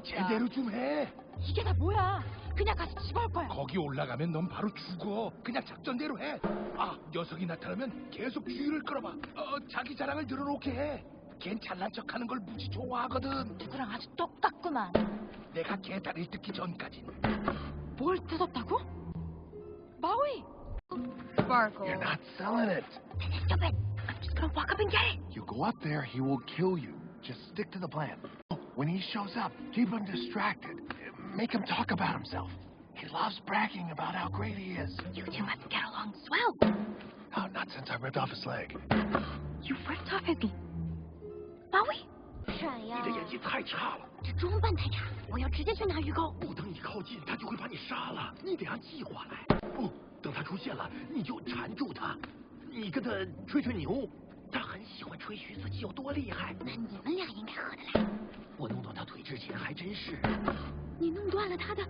제대로 좀 해. 이게 다 뭐야? 그냥 가서 집어올 거야. 거기 올라가면 넌 바로 죽어. 그냥 작전대로 해. 아, 녀석이 나타나면 계속 주의를 끌어봐. 자기 자랑을 늘어놓게 해. 걘 잘난 척하는 걸 무지 좋아하거든. 누구랑 아주 똑같구만. 내가 개다리를 뜯기 전까진. 뭘 뜯었다고? 마ui! Sparkle. You're not selling it. Stupid! I'm just gonna walk up and get it. You go up there, he will kill you. Just stick to the plan. When he shows up, keep him distracted. Make him talk about himself. He loves bragging about how great he is. You two must get along swell. Oh, not since I ripped off his leg. You ripped off his leg. Maui? 你的演技太差了，这装扮太差，我要直接去拿鱼钩。不等你靠近，他就会把你杀了。你得按计划来。不，等他出现了，你就缠住他，你跟他吹吹牛。他很喜欢吹嘘自己有多厉害。那你们俩应该合得来。我弄到他腿之前还真是。你弄断了他的